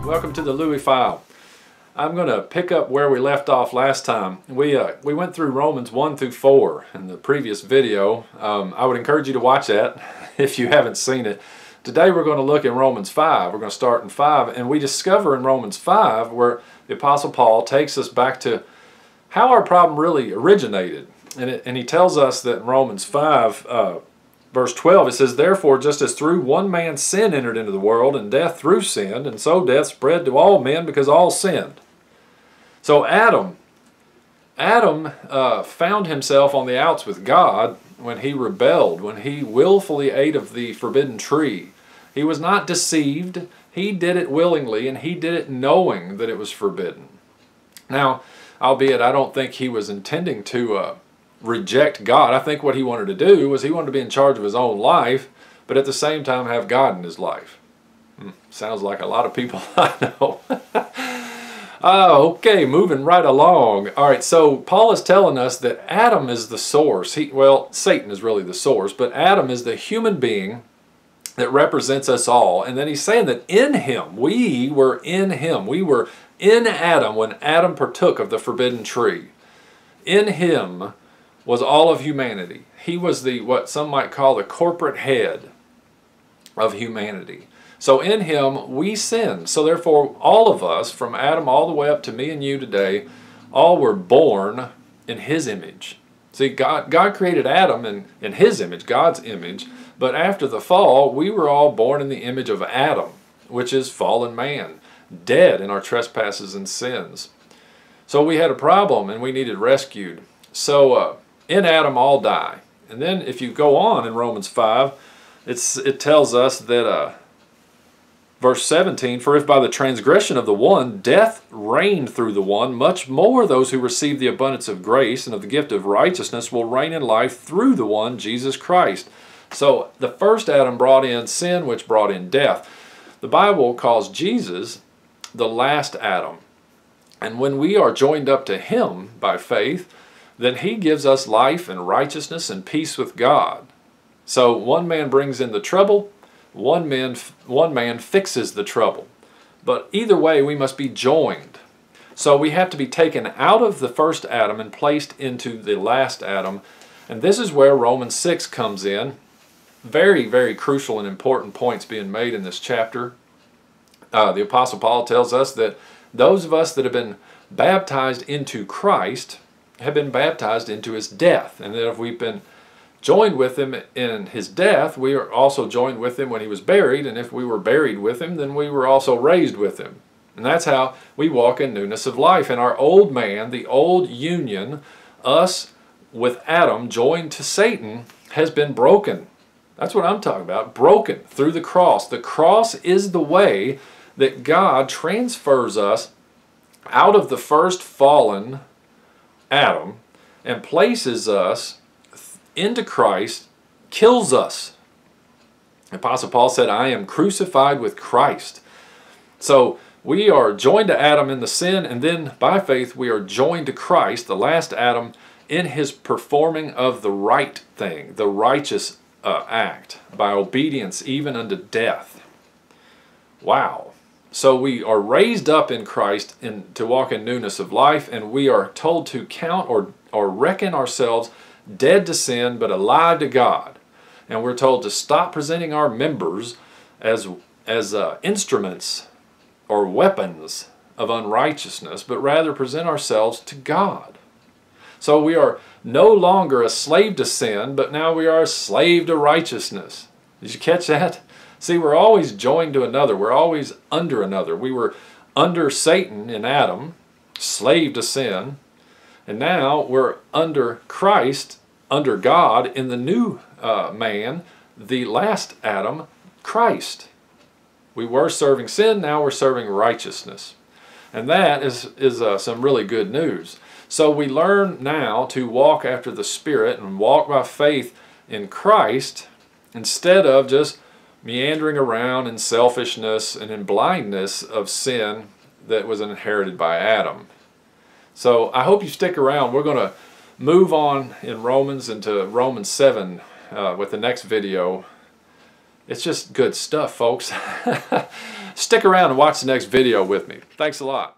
Welcome to the Louie File. I'm going to pick up where we left off last time. We went through Romans 1 through 4 in the previous video. I would encourage you to watch that if you haven't seen it. Today we're going to look in Romans 5. We're going to start in 5, and we discover in Romans 5 where the Apostle Paul takes us back to how our problem really originated. And he tells us that in Romans 5, verse 12, it says, "Therefore, just as through one man sin entered into the world, and death through sin, and so death spread to all men because all sinned." So Adam found himself on the outs with God when he rebelled, when he willfully ate of the forbidden tree. He was not deceived. He did it willingly, and he did it knowing that it was forbidden. Now, albeit I don't think he was intending to reject God. I think what he wanted to do was he wanted to be in charge of his own life, but at the same time have God in his life. Sounds like a lot of people I know. Okay, moving right along. All right, so Paul is telling us that Adam is the source. Well, Satan is really the source, but Adam is the human being that represents us all. And then he's saying that in him, we were in him. We were in Adam when Adam partook of the forbidden tree. In him was all of humanity. He was the, what some might call, the corporate head of humanity. So in him we sinned. So therefore all of us, from Adam all the way up to me and you today, all were born in his image. See, God created Adam in his image, God's image, but after the fall we were all born in the image of Adam, which is fallen man, dead in our trespasses and sins. So we had a problem and we needed rescued. So in Adam all die. And then if you go on in Romans 5, it tells us that verse 17, "For if by the transgression of the one death reigned through the one, much more those who receive the abundance of grace and of the gift of righteousness will reign in life through the one, Jesus Christ." So the first Adam brought in sin, which brought in death. The Bible calls Jesus the last Adam. And when we are joined up to him by faith, then he gives us life and righteousness and peace with God. So one man brings in the trouble, one man fixes the trouble. But either way, we must be joined. So we have to be taken out of the first Adam and placed into the last Adam. And this is where Romans 6 comes in. Very, very crucial and important points being made in this chapter. The Apostle Paul tells us that those of us that have been baptized into Christ have been baptized into his death, and that if we've been joined with him in his death, we are also joined with him when he was buried, and if we were buried with him, then we were also raised with him. And that's how we walk in newness of life. And our old man, the old union, us with Adam joined to Satan, has been broken. That's what I'm talking about, broken through the cross. The cross is the way that God transfers us out of the first fallen Adam and places us into Christ, kills us. The Apostle Paul said, "I am crucified with Christ." So we are joined to Adam in the sin, and then by faith we are joined to Christ, the last Adam, in his performing of the right thing, the righteous act, by obedience even unto death. Wow. So we are raised up in Christ to walk in newness of life, and we are told to count or reckon ourselves dead to sin but alive to God. And we're told to stop presenting our members as instruments or weapons of unrighteousness, but rather present ourselves to God. So we are no longer a slave to sin, but now we are a slave to righteousness. Did you catch that? See, we're always joined to another. We're always under another. We were under Satan in Adam, slave to sin. And now we're under Christ, under God, in the new man, the last Adam, Christ. We were serving sin, now we're serving righteousness. And that is some really good news. So we learn now to walk after the Spirit and walk by faith in Christ instead of just meandering around in selfishness and in blindness of sin that was inherited by Adam. So I hope you stick around. We're going to move on in Romans into Romans 7 with the next video. It's just good stuff, folks. Stick around and watch the next video with me. Thanks a lot.